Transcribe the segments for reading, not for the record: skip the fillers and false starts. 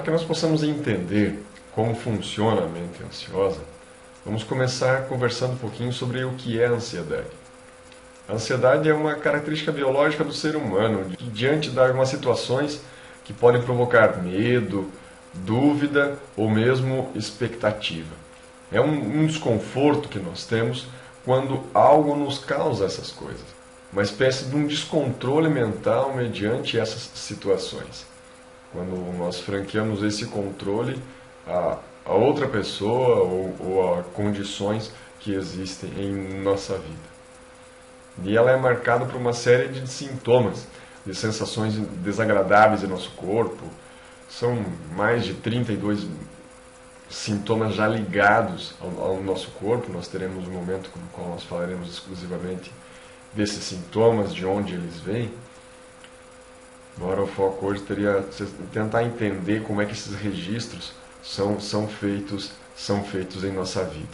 que nós possamos entender como funciona a mente ansiosa, vamos começar conversando um pouquinho sobre o que é a ansiedade. A ansiedade é uma característica biológica do ser humano, que diante de algumas situações que podem provocar medo, dúvida ou mesmo expectativa. É um desconforto que nós temos quando algo nos causa essas coisas. Uma espécie de um descontrole mental mediante essas situações. Quando nós franqueamos esse controle a outra pessoa ou a condições que existem em nossa vida. E ela é marcada por uma série de sintomas, de sensações desagradáveis em nosso corpo. São mais de 32 sintomas já ligados ao nosso corpo. Nós teremos um momento no qual nós falaremos exclusivamente desses sintomas, de onde eles vêm. Agora o foco hoje teria tentar entender como é que esses registros são feitos em nossa vida.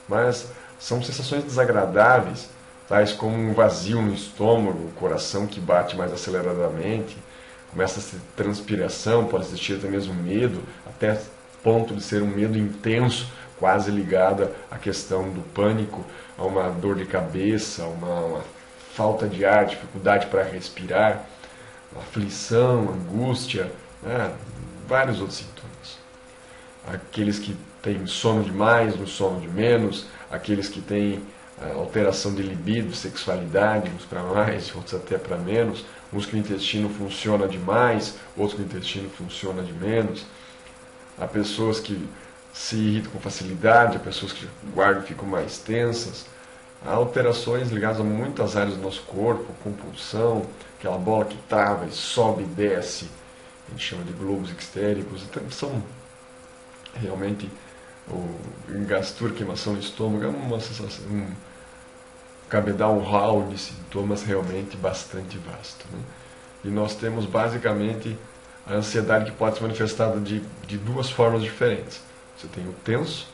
Mas são sensações desagradáveis, tais como um vazio no estômago, o coração que bate mais aceleradamente, começa a ter transpiração, pode existir até mesmo medo, até ponto de ser um medo intenso, quase ligado à questão do pânico, a uma dor de cabeça, uma falta de ar, dificuldade para respirar, aflição, angústia, né? Vários outros sintomas. Aqueles que têm sono demais, no sono de menos, aqueles que têm alteração de libido, sexualidade, uns para mais, outros até para menos, uns que o intestino funciona demais, outros que o intestino funciona de menos. Há pessoas que se irritam com facilidade, há pessoas que guardam e ficam mais tensas. Há alterações ligadas a muitas áreas do nosso corpo, compulsão, aquela bola que trava e sobe e desce, a gente chama de globos histéricos. Então são realmente gastura, queimação no estômago, é uma sensação, um cabedal hall de sintomas realmente bastante vasto, né? E nós temos basicamente a ansiedade que pode se manifestar de duas formas diferentes. Você tem o tenso,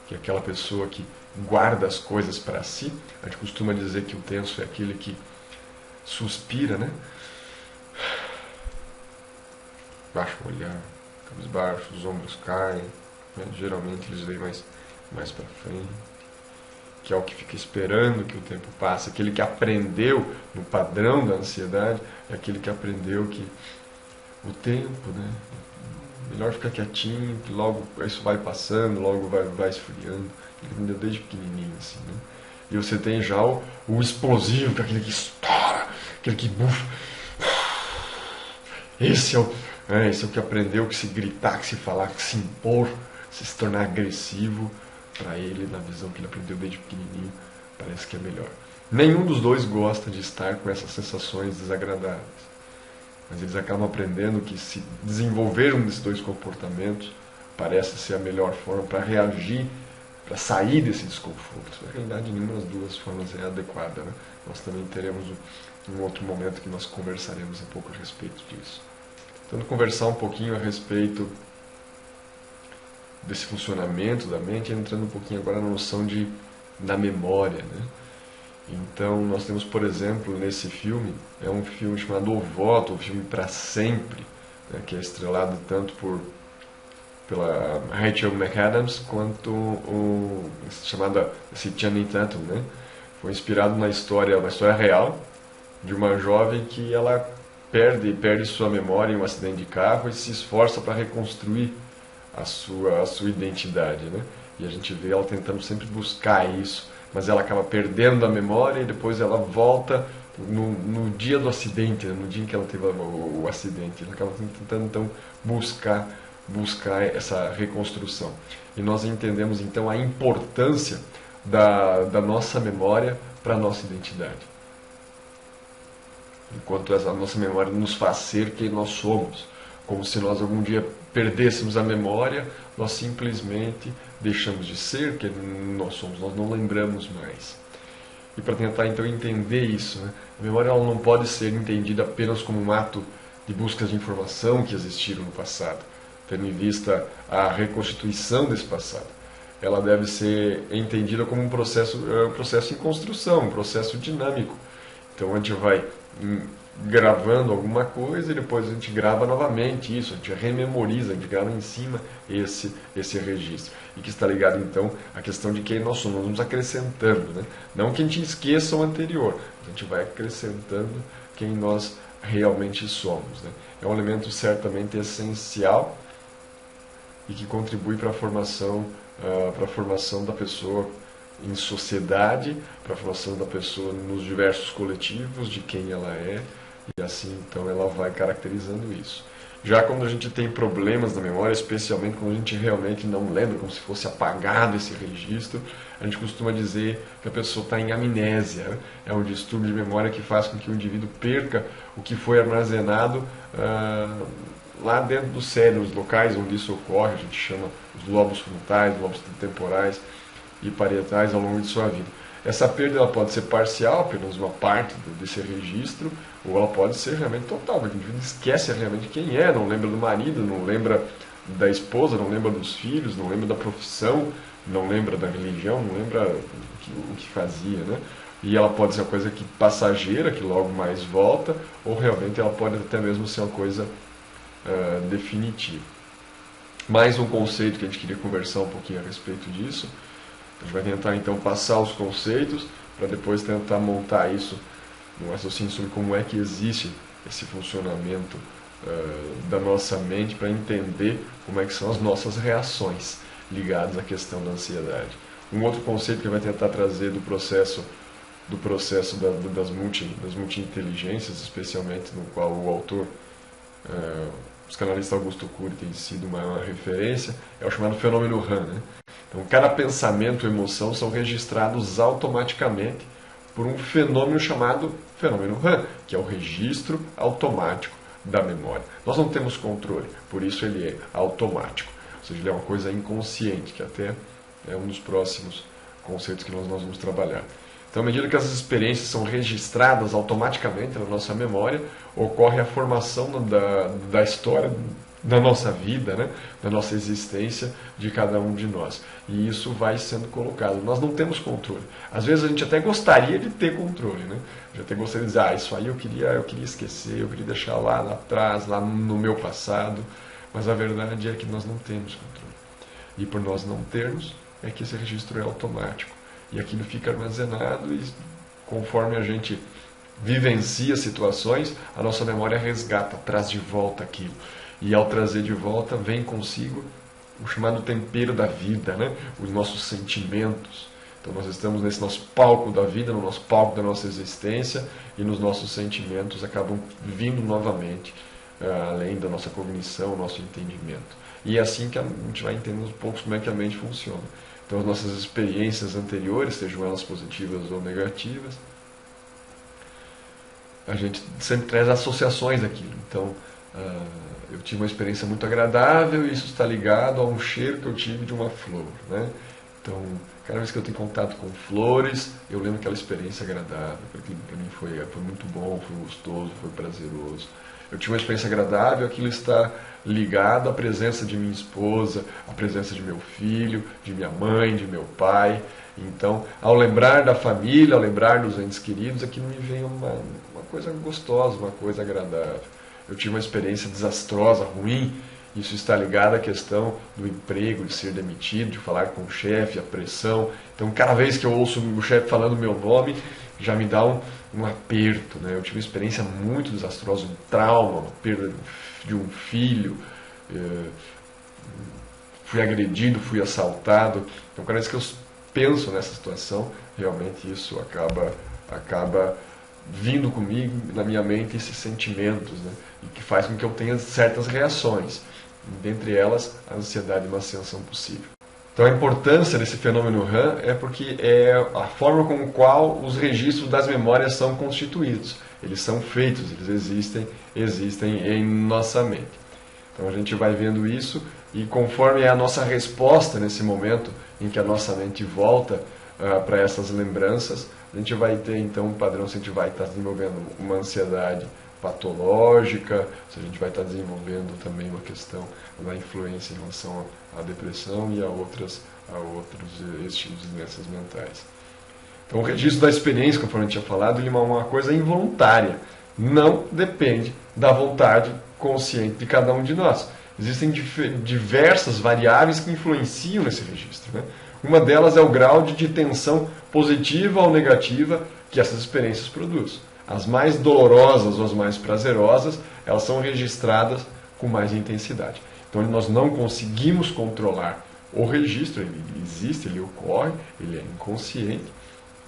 que é aquela pessoa que guarda as coisas para si. A gente costuma dizer que o tenso é aquele que suspira, né? Baixa o olhar, cabisbaixo, os ombros caem, né? Geralmente eles vêm mais para frente, que é o que fica esperando que o tempo passe. Aquele que aprendeu no padrão da ansiedade é aquele que aprendeu que o tempo, né? Melhor ficar quietinho, que logo isso vai passando, logo vai esfriando. Ele aprendeu desde pequenininho, assim, né? E você tem já o explosivo, que é aquele que estoura, aquele que bufa. Esse é o que aprendeu que se gritar, que se falar, que se impor, se tornar agressivo. Para ele, na visão que ele aprendeu desde pequenininho, parece que é melhor. Nenhum dos dois gosta de estar com essas sensações desagradáveis. Mas eles acabam aprendendo que se desenvolver um desses dois comportamentos parece ser a melhor forma para reagir, para sair desse desconforto. Na realidade, nenhuma das duas formas é adequada, né? Nós também teremos um outro momento que nós conversaremos um pouco a respeito disso. Tentando conversar um pouquinho a respeito desse funcionamento da mente, entrando um pouquinho agora na noção da memória, né? Então, nós temos, por exemplo, nesse filme, é um filme chamado O Voto, um filme para sempre, né, que é estrelado tanto pela Rachel McAdams quanto chamada Channing Tatum, né? Foi inspirado uma história real de uma jovem que ela perde sua memória em um acidente de carro e se esforça para reconstruir a sua identidade, né? E a gente vê ela tentando sempre buscar isso, mas ela acaba perdendo a memória e depois ela volta no dia do acidente, né? No dia em que ela teve o acidente. Ela acaba tentando então buscar essa reconstrução. E nós entendemos então a importância da nossa memória para a nossa identidade. Enquanto a nossa memória nos faz ser quem nós somos. Como se nós algum dia perdêssemos a memória, nós simplesmente deixamos de ser quem nós somos, nós não lembramos mais. E para tentar então entender isso, né? A memória ela não pode ser entendida apenas como um ato de busca de informação que existiram no passado, tendo em vista a reconstituição desse passado. Ela deve ser entendida como um processo em construção, um processo dinâmico. Então a gente vai gravando alguma coisa e depois a gente grava novamente isso, a gente rememoriza, a gente grava em cima esse registro. E que está ligado então à questão de quem nós somos, nós vamos acrescentando, né? Não que a gente esqueça o anterior, a gente vai acrescentando quem nós realmente somos, né? É um elemento certamente essencial e que contribui para a formação da pessoa em sociedade, para a formação da pessoa nos diversos coletivos, de quem ela é, e assim então ela vai caracterizando isso. Já quando a gente tem problemas na memória, especialmente quando a gente realmente não lembra, como se fosse apagado esse registro, a gente costuma dizer que a pessoa está em amnésia, né? É um distúrbio de memória que faz com que o indivíduo perca o que foi armazenado lá dentro do cérebro, os locais onde isso ocorre, a gente chama os lobos frontais, lobos temporais e parietais ao longo de sua vida. Essa perda ela pode ser parcial, apenas uma parte desse registro, ou ela pode ser realmente total, porque o indivíduo esquece realmente quem é, não lembra do marido, não lembra da esposa, não lembra dos filhos, não lembra da profissão, não lembra da religião, não lembra o que fazia, né? E ela pode ser uma coisa que passageira, que logo mais volta, ou realmente ela pode até mesmo ser uma coisa definitiva. Mais um conceito que a gente queria conversar um pouquinho a respeito disso. A gente vai tentar então passar os conceitos para depois tentar montar isso no raciocínio sobre como é que existe esse funcionamento da nossa mente para entender como é que são as nossas reações ligadas à questão da ansiedade. Um outro conceito que vai tentar trazer do processo das multi-inteligências, especialmente no qual o autor, o psicanalista Augusto Cury tem sido uma referência, é o chamado fenômeno RAM, né? Então, cada pensamento e emoção são registrados automaticamente por um fenômeno chamado fenômeno RAM, que é o registro automático da memória. Nós não temos controle, por isso ele é automático. Ou seja, ele é uma coisa inconsciente, que até é um dos próximos conceitos que nós vamos trabalhar. Então, à medida que as experiências são registradas automaticamente na nossa memória, ocorre a formação da história da nossa vida, né? Da nossa existência de cada um de nós. E isso vai sendo colocado. Nós não temos controle. Às vezes a gente até gostaria de ter controle, né? A gente até gostaria de dizer, isso aí eu queria esquecer, eu queria deixar lá atrás, lá no meu passado. Mas a verdade é que nós não temos controle. E por nós não termos, é que esse registro é automático. E aquilo fica armazenado e conforme a gente vivencia situações, a nossa memória resgata, traz de volta aquilo. E ao trazer de volta, vem consigo o chamado tempero da vida, né? Os nossos sentimentos. Então nós estamos nesse nosso palco da vida, no nosso palco da nossa existência, e nos nossos sentimentos acabam vindo novamente, além da nossa cognição, nosso entendimento. E é assim que a gente vai entendendo aos poucos como é que a mente funciona. Então as nossas experiências anteriores, sejam elas positivas ou negativas, a gente sempre traz associações daquilo. Então, eu tive uma experiência muito agradável e isso está ligado a um cheiro que eu tive de uma flor, né? Então, cada vez que eu tenho contato com flores, eu lembro aquela experiência agradável, porque para mim foi muito bom, foi gostoso, foi prazeroso. Eu tive uma experiência agradável, aquilo está ligado à presença de minha esposa, à presença de meu filho, de minha mãe, de meu pai. Então, ao lembrar da família, ao lembrar dos entes queridos, aquilo me vem uma coisa gostosa, uma coisa agradável. Eu tive uma experiência desastrosa, ruim, isso está ligado à questão do emprego, de ser demitido, de falar com o chefe, a pressão. Então, cada vez que eu ouço o chefe falando o meu nome, já me dá um aperto, né? Eu tive uma experiência muito desastrosa, um trauma, uma perda de um filho, fui agredido, fui assaltado. Então, cada vez que eu penso nessa situação, realmente isso acaba vindo comigo, na minha mente, esses sentimentos, né? E que faz com que eu tenha certas reações, dentre elas a ansiedade e uma ascensão possível. Então a importância desse fenômeno RAM é porque é a forma com a qual os registros das memórias são constituídos. Eles são feitos, eles existem em nossa mente. Então a gente vai vendo isso e conforme é a nossa resposta nesse momento em que a nossa mente volta para essas lembranças, a gente vai ter então um padrão se a gente vai estar desenvolvendo uma ansiedade patológica, se a gente vai estar desenvolvendo também uma questão da influência em relação à depressão e a outros estilos de doenças mentais. Então o registro da experiência, conforme a gente tinha falado, ele é uma coisa involuntária. não depende da vontade consciente de cada um de nós. Existem diversas variáveis que influenciam nesse registro, né? Uma delas é o grau de tensão positiva ou negativa que essas experiências produzem. As mais dolorosas ou as mais prazerosas, elas são registradas com mais intensidade. Então nós não conseguimos controlar o registro, ele existe, ele ocorre, ele é inconsciente,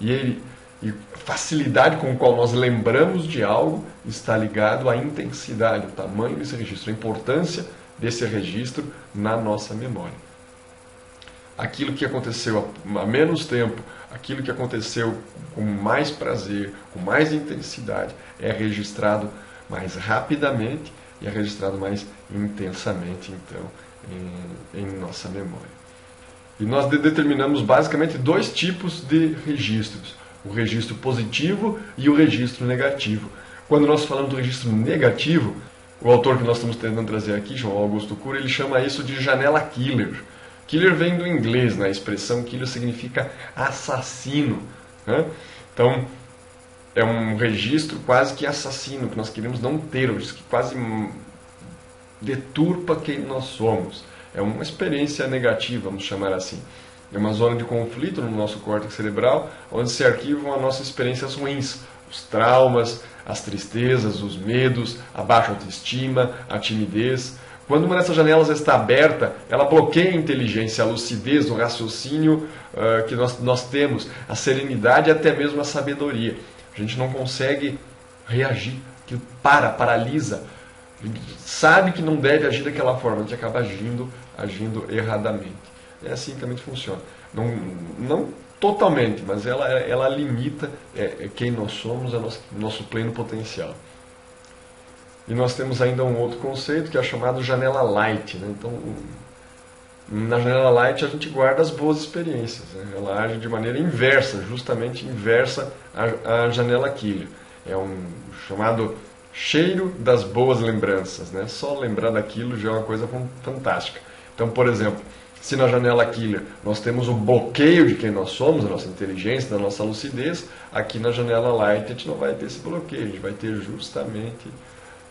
e a facilidade com a qual nós lembramos de algo está ligado à intensidade, o tamanho desse registro, a importância desse registro na nossa memória. Aquilo que aconteceu há menos tempo, aquilo que aconteceu com mais prazer, com mais intensidade, é registrado mais rapidamente e é registrado mais intensamente, então, em nossa memória. E nós determinamos basicamente dois tipos de registros: o registro positivo e o registro negativo. Quando nós falamos do registro negativo, o autor que nós estamos tentando trazer aqui, João Augusto Cury, ele chama isso de janela killer. Killer vem do inglês, né? A expressão killer significa assassino, né? Então, é um registro quase que assassino, que nós queremos não ter, que quase deturpa quem nós somos. É uma experiência negativa, vamos chamar assim. É uma zona de conflito no nosso córtex cerebral, onde se arquivam as nossas experiências ruins, os traumas, as tristezas, os medos, a baixa autoestima, a timidez. Quando uma dessas janelas está aberta, ela bloqueia a inteligência, a lucidez, o raciocínio que nós temos, a serenidade e até mesmo a sabedoria. A gente não consegue reagir, que paralisa. A gente sabe que não deve agir daquela forma, a gente acaba agindo erradamente. É assim que a mente funciona. Não totalmente, mas ela limita quem nós somos, nosso pleno potencial. E nós temos ainda um outro conceito que é chamado janela light, né? Então, na janela light a gente guarda as boas experiências, né? Ela age de maneira inversa, justamente inversa à janela killer. É um chamado cheiro das boas lembranças, né? Só lembrar daquilo já é uma coisa fantástica. Então, por exemplo, se na janela killer nós temos o bloqueio de quem nós somos, da nossa inteligência, da nossa lucidez, aqui na janela light a gente não vai ter esse bloqueio, a gente vai ter justamente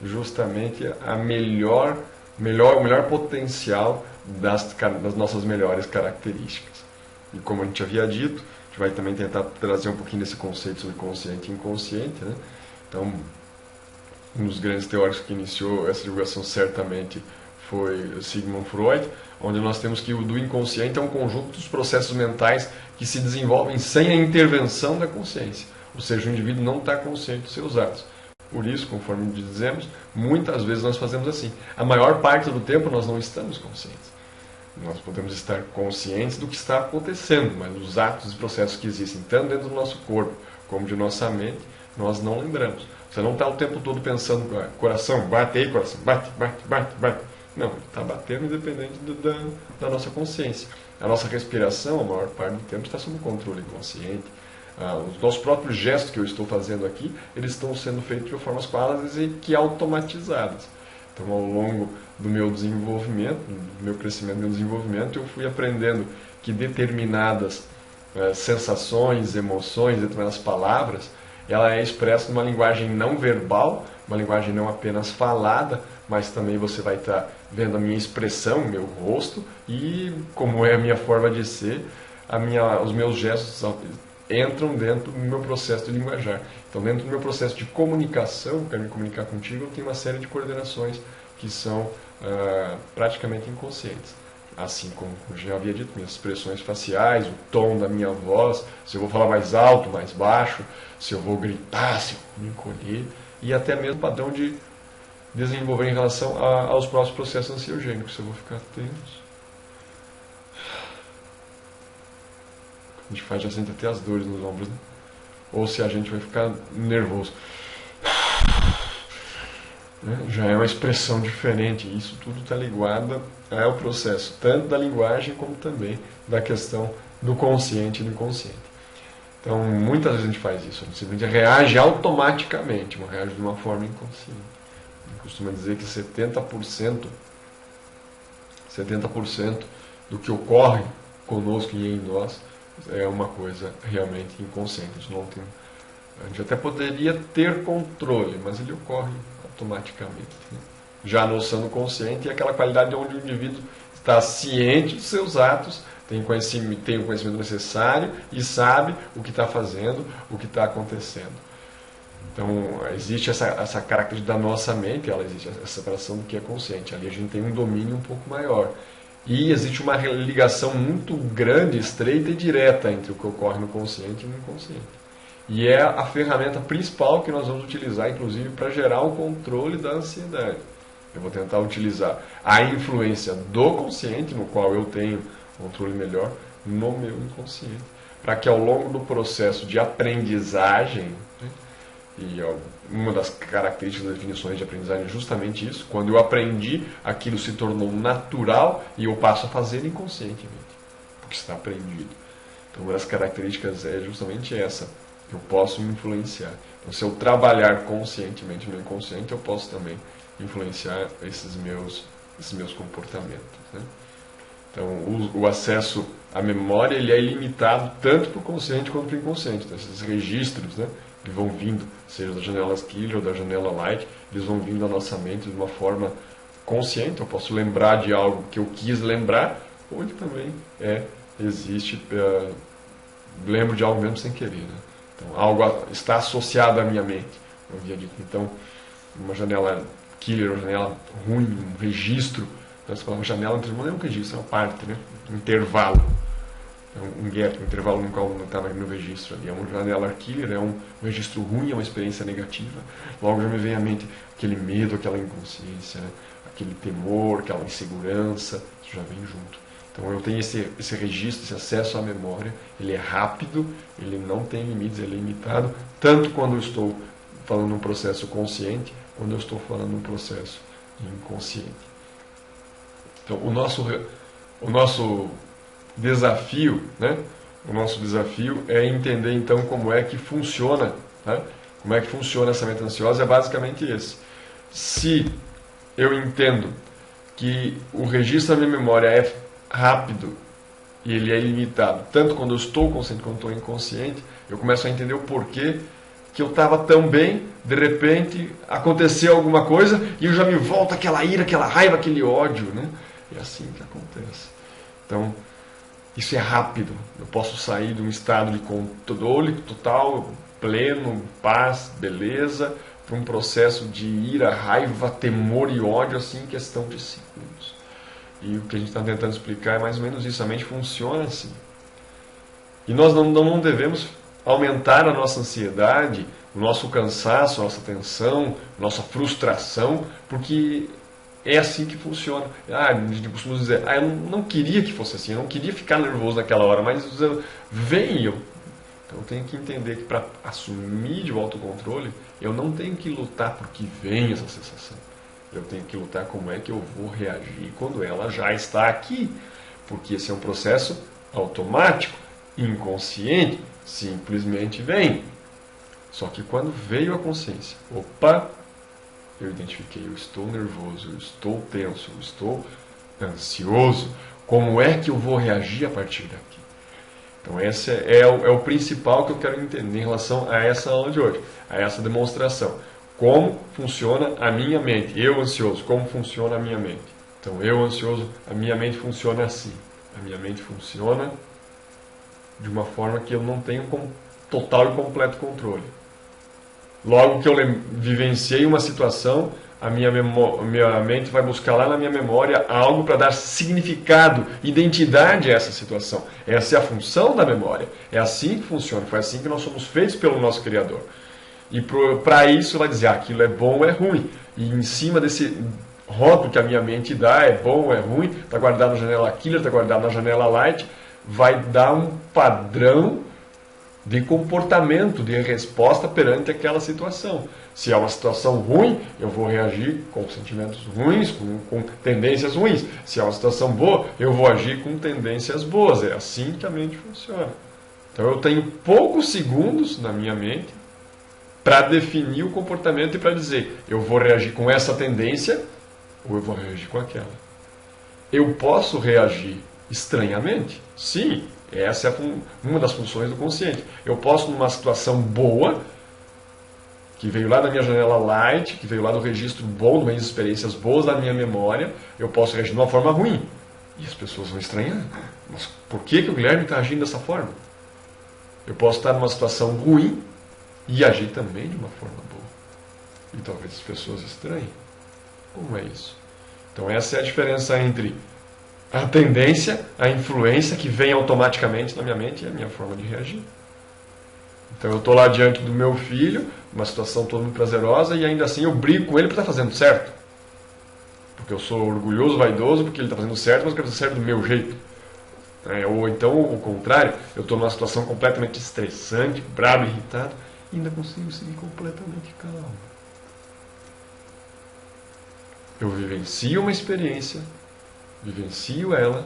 o melhor potencial das nossas melhores características. E como a gente havia dito, a gente vai também tentar trazer um pouquinho desse conceito sobre consciente e inconsciente, né? Então, um dos grandes teóricos que iniciou essa divulgação certamente foi Sigmund Freud, onde nós temos que o do inconsciente é um conjunto dos processos mentais que se desenvolvem sem a intervenção da consciência. Ou seja, o indivíduo não está consciente dos seus atos. Por isso, conforme dizemos, muitas vezes nós fazemos assim. A maior parte do tempo nós não estamos conscientes. Nós podemos estar conscientes do que está acontecendo, mas os atos e processos que existem, tanto dentro do nosso corpo como de nossa mente, nós não lembramos. Você não está o tempo todo pensando, coração, bate aí, coração, bate. Não, está batendo independente da nossa consciência. A nossa respiração, a maior parte do tempo, está sob controle consciente. Os nossos próprios gestos que eu estou fazendo aqui, eles estão sendo feitos de formas quase que automatizadas. Então, ao longo do meu desenvolvimento, do meu crescimento e meu desenvolvimento, eu fui aprendendo que determinadas sensações, emoções, determinadas palavras, ela é expressa numa linguagem não verbal, uma linguagem não apenas falada, mas também você vai estar vendo a minha expressão, o meu rosto, e como é a minha forma de ser, os meus gestos entram dentro do meu processo de linguajar. Então, dentro do meu processo de comunicação, eu quero me comunicar contigo, eu tenho uma série de coordenações que são praticamente inconscientes. Assim como eu já havia dito, minhas expressões faciais, o tom da minha voz, se eu vou falar mais alto, mais baixo, se eu vou gritar, se eu vou me encolher, e até mesmo o padrão de desenvolver em relação aos próprios processos ansiogênicos, se eu vou ficar tenso. A gente já sente até as dores nos ombros, né? Ou se a gente vai ficar nervoso. Já é uma expressão diferente. Isso tudo está ligado ao processo, tanto da linguagem como também da questão do consciente e do inconsciente. Então, muitas vezes a gente faz isso. A gente simplesmente reage automaticamente, reage de uma forma inconsciente. Eu costumo dizer que 70% do que ocorre conosco e em nós é uma coisa realmente inconsciente. A gente não tem A gente até poderia ter controle, mas ele ocorre automaticamente. Né? Já no sono consciente é aquela qualidade onde o indivíduo está ciente dos seus atos, tem o conhecimento necessário e sabe o que está fazendo, o que está acontecendo. Então, existe essa característica da nossa mente, ela existe essa separação do que é consciente. Ali a gente tem um domínio um pouco maior. E existe uma ligação muito grande, estreita e direta entre o que ocorre no consciente e no inconsciente. E é a ferramenta principal que nós vamos utilizar, inclusive, para gerar o controle da ansiedade. Eu vou tentar utilizar a influência do consciente, no qual eu tenho controle melhor, no meu inconsciente. Para que ao longo do processo de aprendizagem, né, e uma das características das definições de aprendizagem é justamente isso, quando eu aprendi, aquilo se tornou natural e eu passo a fazer inconscientemente, porque está aprendido. Então uma das características é justamente essa, eu posso me influenciar. Então se eu trabalhar conscientemente no inconsciente, eu posso também influenciar esses meus comportamentos. Né? Então o acesso à memória ele é ilimitado tanto para o consciente quanto para o inconsciente. Então, esses registros, né, que vão vindo, seja da janela Killer ou da janela Light, eles vão vindo da nossa mente de uma forma consciente. Eu posso lembrar de algo que eu quis lembrar, ou ele também existe, lembro de algo mesmo sem querer. Né? Então, algo está associado à minha mente. Eu havia dito, então, uma janela Killer, uma janela ruim, um registro. Então, uma janela não é um registro, é uma parte, né? Um intervalo. Um gap, um intervalo no qual não estava no registro ali. É uma janela killer, é um registro ruim, é uma experiência negativa. Logo já me vem à mente aquele medo, aquela inconsciência, né? Aquele temor, aquela insegurança, isso já vem junto. Então eu tenho esse registro, esse acesso à memória, ele é rápido, ele não tem limites, ele é limitado, tanto quando eu estou falando num processo consciente, quando eu estou falando num processo inconsciente. Então o nosso desafio, né? O nosso desafio é entender então como é que funciona, né? Como é que funciona essa mente ansiosa, é basicamente esse. Se eu entendo que o registro da minha memória é rápido e ele é ilimitado, tanto quando eu estou consciente quanto estou inconsciente, eu começo a entender o porquê que eu estava tão bem, de repente aconteceu alguma coisa e eu já me volta aquela ira, aquela raiva, aquele ódio, né? É assim que acontece. Então, isso é rápido. Eu posso sair de um estado de controle total, pleno, paz, beleza, para um processo de ira, raiva, temor e ódio assim em questão de segundos. E o que a gente está tentando explicar é mais ou menos isso. A mente funciona assim. E nós não devemos aumentar a nossa ansiedade, o nosso cansaço, a nossa tensão, a nossa frustração, porque é assim que funciona. A gente costuma dizer, eu não queria que fosse assim, eu não queria ficar nervoso naquela hora, mas vem eu. Então eu tenho que entender que para assumir de volta o controle, eu não tenho que lutar por que vem essa sensação. Eu tenho que lutar como é que eu vou reagir quando ela já está aqui. Porque esse é um processo automático, inconsciente, simplesmente vem. Só que quando veio a consciência, opa, eu identifiquei, eu estou nervoso, eu estou tenso, eu estou ansioso. Como é que eu vou reagir a partir daqui? Então esse é o principal que eu quero entender em relação a essa aula de hoje, a essa demonstração. Como funciona a minha mente? Eu ansioso, como funciona a minha mente? Então eu ansioso, a minha mente funciona assim. A minha mente funciona de uma forma que eu não tenho total e completo controle. Logo que eu vivenciei uma situação, a minha mente vai buscar lá na minha memória algo para dar significado, identidade a essa situação. Essa é a função da memória. É assim que funciona. Foi assim que nós somos feitos pelo nosso Criador. E para isso vai dizer, aquilo é bom ou é ruim. E em cima desse rótulo que a minha mente dá, é bom ou é ruim, está guardado na janela Killer, está guardado na janela Light, vai dar um padrão de comportamento, de resposta perante aquela situação. Se é uma situação ruim, eu vou reagir com sentimentos ruins, com tendências ruins. Se é uma situação boa, eu vou agir com tendências boas. É assim que a mente funciona. Então eu tenho poucos segundos na minha mente para definir o comportamento e para dizer, eu vou reagir com essa tendência ou eu vou reagir com aquela. Eu posso reagir estranhamente? Sim. Essa é uma das funções do consciente. Eu posso, numa situação boa, que veio lá da minha janela light, que veio lá do registro bom, de minhas experiências boas da minha memória, eu posso reagir de uma forma ruim. E as pessoas vão estranhar. Mas por que o Guilherme está agindo dessa forma? Eu posso estar numa situação ruim e agir também de uma forma boa. E talvez as pessoas estranhem. Como é isso? Então essa é a diferença entre a tendência, a influência que vem automaticamente na minha mente e a minha forma de reagir. Então eu estou lá diante do meu filho, uma situação toda muito prazerosa, e ainda assim eu brigo com ele por estar fazendo certo. Porque eu sou orgulhoso, vaidoso, porque ele está fazendo certo, mas eu quero fazer certo do meu jeito. Ou então, o contrário, eu estou numa situação completamente estressante, bravo, irritado, e ainda consigo seguir completamente calmo. Eu vivencio uma experiência, vivencio ela,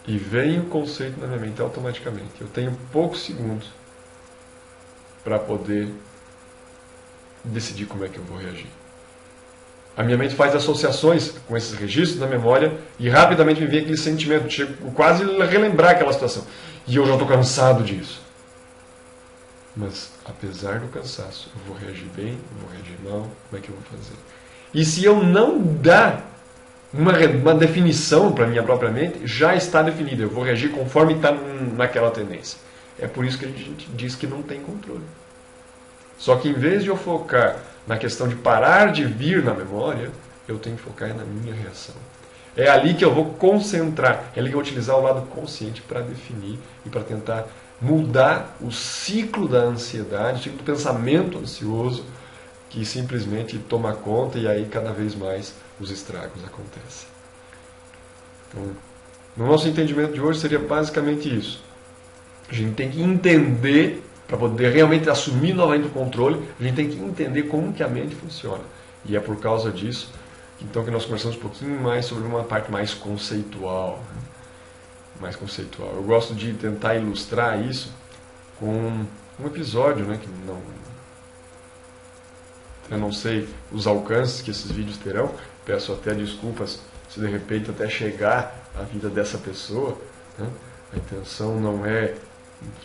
e vem o conceito na minha mente automaticamente. Eu tenho poucos segundos para poder decidir como é que eu vou reagir. A minha mente faz associações com esses registros da memória e rapidamente me vem aquele sentimento, chego quase a relembrar aquela situação. E eu já estou cansado disso. Mas, apesar do cansaço, eu vou reagir bem, eu vou reagir mal, como é que eu vou fazer? E se eu não dar uma definição para a minha própria mente, já está definida. Eu vou reagir conforme está naquela tendência. É por isso que a gente diz que não tem controle. Só que em vez de eu focar na questão de parar de vir na memória, eu tenho que focar na minha reação. É ali que eu vou concentrar, é ali que eu vou utilizar o lado consciente para definir e para tentar mudar o ciclo da ansiedade, o ciclo do pensamento ansioso, que simplesmente toma conta e aí cada vez mais os estragos acontecem. Então, no nosso entendimento de hoje seria basicamente isso. A gente tem que entender, para poder realmente assumir novamente o controle, a gente tem que entender como que a mente funciona. E é por causa disso, então, que nós conversamos um pouquinho mais sobre uma parte mais conceitual. Mais conceitual. Eu gosto de tentar ilustrar isso com um episódio, né, que eu não sei os alcances que esses vídeos terão. Peço até desculpas se de repente até chegar à vida dessa pessoa. Né? A intenção não é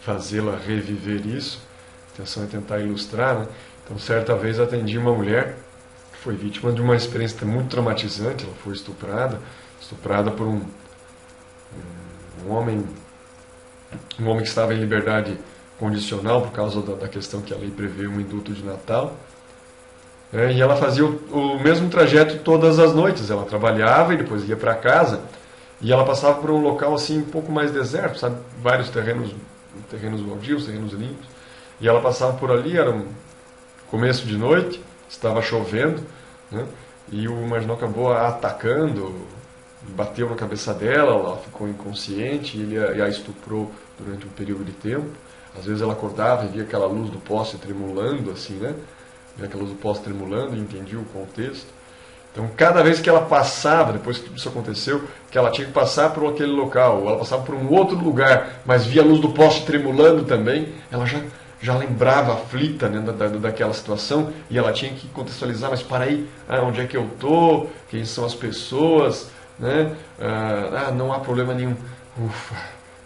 fazê-la reviver isso. A intenção é tentar ilustrar. Né? Então, certa vez atendi uma mulher que foi vítima de uma experiência muito traumatizante. Ela foi estuprada por um homem que estava em liberdade condicional por causa da questão que a lei prevê um indulto de Natal. E ela fazia o mesmo trajeto todas as noites. Ela trabalhava e depois ia para casa. E ela passava por um local assim um pouco mais deserto, sabe? Vários terrenos baldios, terrenos limpos. E ela passava por ali, era um começo de noite, estava chovendo, né? E o marginal acabou a atacando, bateu na cabeça dela, ela ficou inconsciente, e ele a estuprou durante um período de tempo. Às vezes ela acordava e via aquela luz do poste tremulando, assim, né? Via aquela luz do poste tremulando e entendia o contexto. Então, cada vez que ela passava, depois que isso aconteceu, que ela tinha que passar por aquele local, ou ela passava por um outro lugar, mas via a luz do poste tremulando também, ela já lembrava aflita, né, daquela situação, e ela tinha que contextualizar, mas para aí, onde é que eu estou, quem são as pessoas, né? Não há problema nenhum. Ufa,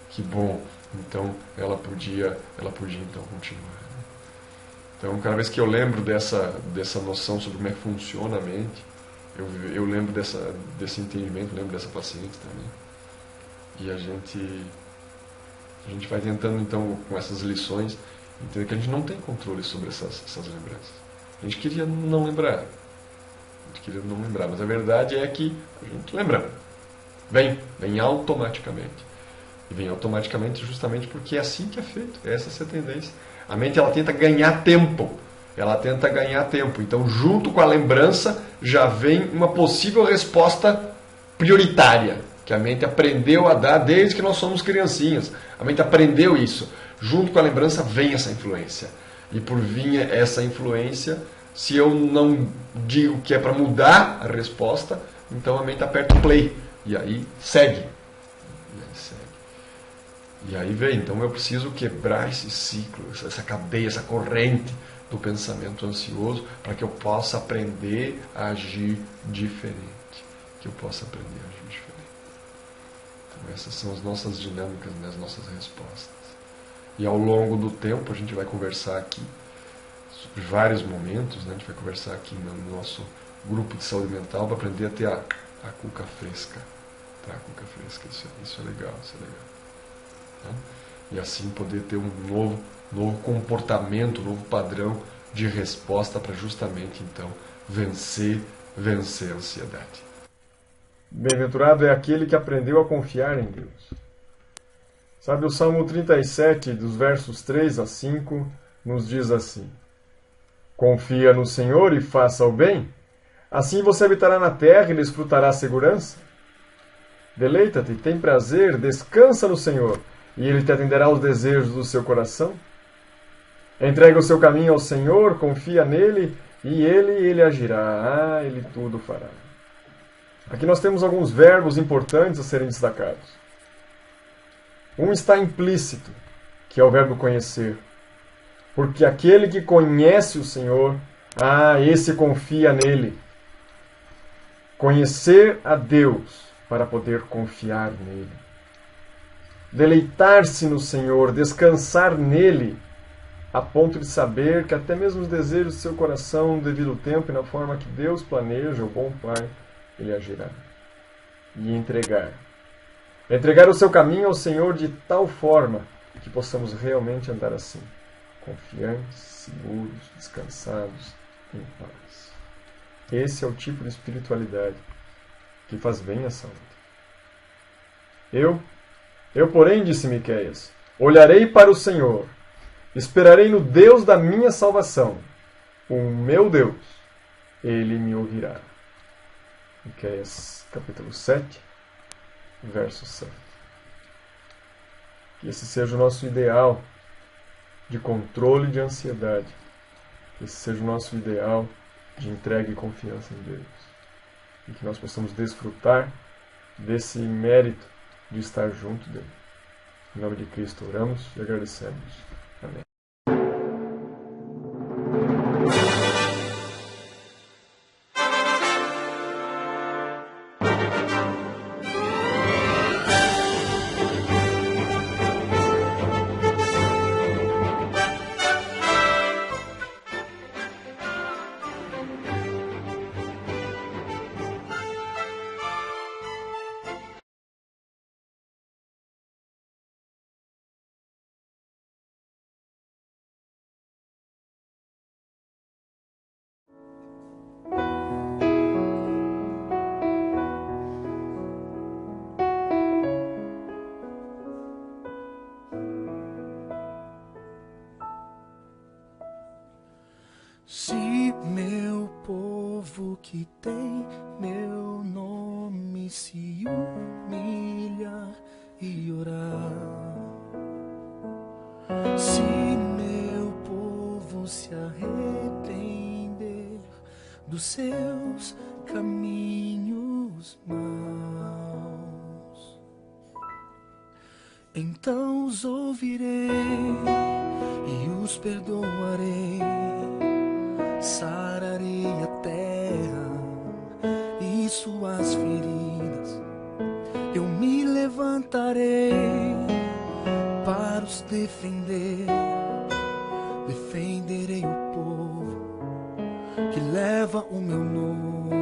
que bom. Então, ela podia então continuar. Então, cada vez que eu lembro dessa noção sobre como é que funciona a mente, eu lembro desse entendimento, lembro dessa paciente também. E a gente vai tentando, então, com essas lições, entender que a gente não tem controle sobre essas lembranças. A gente queria não lembrar. Mas a verdade é que a gente lembra. Vem automaticamente. E vem automaticamente justamente porque é assim que é feito. Essa é a tendência. A mente ela tenta ganhar tempo. Então, junto com a lembrança, já vem uma possível resposta prioritária, que a mente aprendeu a dar desde que nós somos criancinhas. A mente aprendeu isso. Junto com a lembrança vem essa influência. E por vir essa influência, se eu não digo que é para mudar a resposta, então a mente aperta o play. E aí segue. E aí vem, então eu preciso quebrar esse ciclo, essa cadeia, essa corrente do pensamento ansioso, para que eu possa aprender a agir diferente. Então essas são as nossas dinâmicas, né, as nossas respostas. E ao longo do tempo a gente vai conversar aqui sobre vários momentos, né? A gente vai conversar aqui no nosso grupo de saúde mental para aprender a ter a cuca fresca. Tá? A cuca fresca, isso é legal, Tá? E assim poder ter um novo comportamento, um novo padrão de resposta para justamente então vencer a ansiedade. Bem-aventurado é aquele que aprendeu a confiar em Deus. Sabe, o Salmo 37, dos versos 3 a 5, nos diz assim: confia no Senhor e faça o bem, assim você habitará na terra e desfrutará a segurança. Deleita-te, tem prazer, descansa no Senhor, e Ele te atenderá aos desejos do seu coração. Entrega o seu caminho ao Senhor, confia nele, e Ele agirá. Ele tudo fará. Aqui nós temos alguns verbos importantes a serem destacados. Um está implícito, que é o verbo conhecer. Porque aquele que conhece o Senhor, esse confia nele. Conhecer a Deus para poder confiar nele. Deleitar-se no Senhor, descansar nele, a ponto de saber que até mesmo os desejos do seu coração, devido ao tempo e na forma que Deus planeja, o bom Pai, Ele agirá. E entregar. Entregar o seu caminho ao Senhor de tal forma que possamos realmente andar assim, confiantes, seguros, descansados, em paz. Esse é o tipo de espiritualidade que faz bem à saúde. Eu, porém, disse Miqueias, olharei para o Senhor, esperarei no Deus da minha salvação, o meu Deus, Ele me ouvirá. Miqueias, capítulo 7, verso 7. Que esse seja o nosso ideal de controle de ansiedade. Que esse seja o nosso ideal de entrega e confiança em Deus. E que nós possamos desfrutar desse mérito de estar junto dele. Em nome de Cristo oramos e agradecemos. Amém. Se meu povo que tem meu nome se humilhar e orar, se meu povo se arrepender dos seus caminhos maus, então os ouvirei e os perdoarei. Sararei a terra e suas feridas. Eu me levantarei para os defender. Defenderei o povo que leva o meu nome.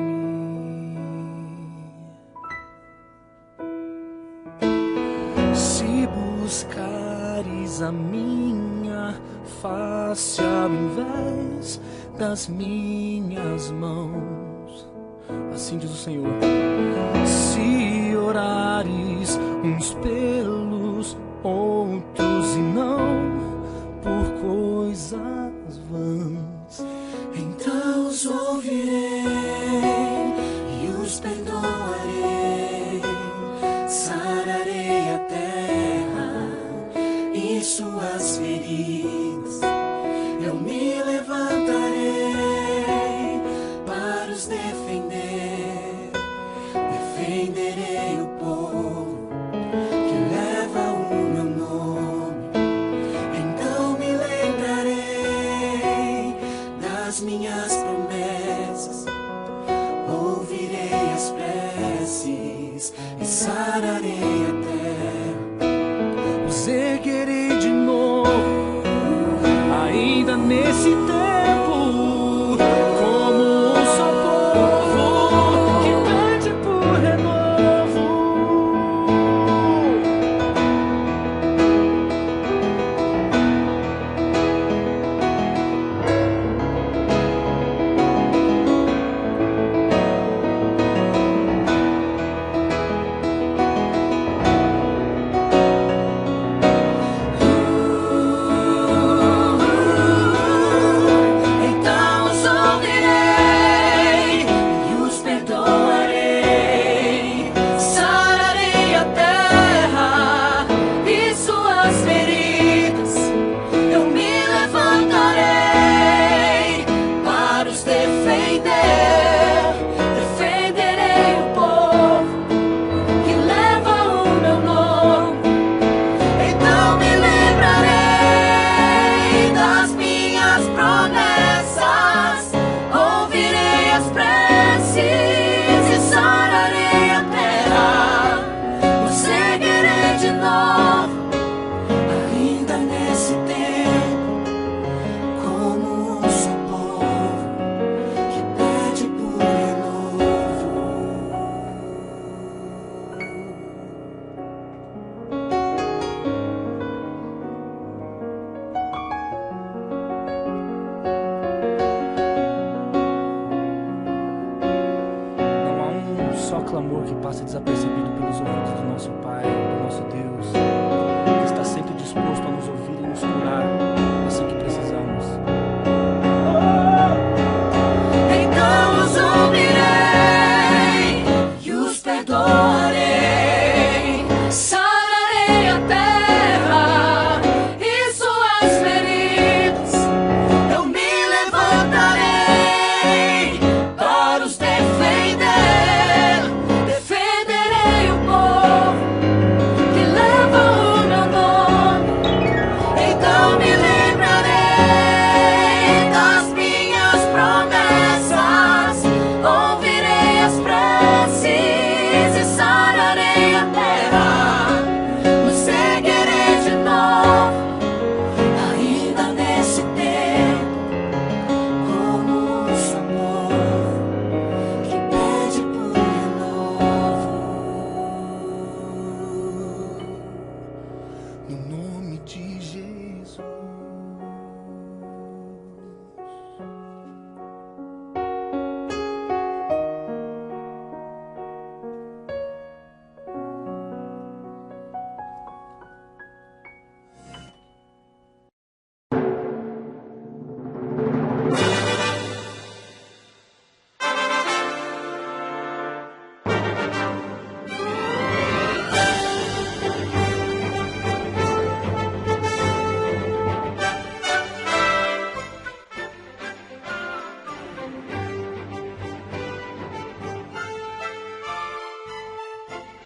Se buscares a minha face ao invés das minhas mãos, assim diz o Senhor. Se orares uns pelos outros e não por coisas vãs, então os ouvirei e os perdoarei. Sararei a terra e suas feridas. Eu me levantarei para os defender. Defenderei o povo que leva o meu nome. Então me lembrarei das minhas promessas. Ouvirei as preces e sararei a terra. Os erguerei de novo, ainda nesse tempo. só clamor que passa desapercebido pelos ouvidos do nosso Pai, do nosso Deus, que está sempre disposto a nos ouvir e nos curar.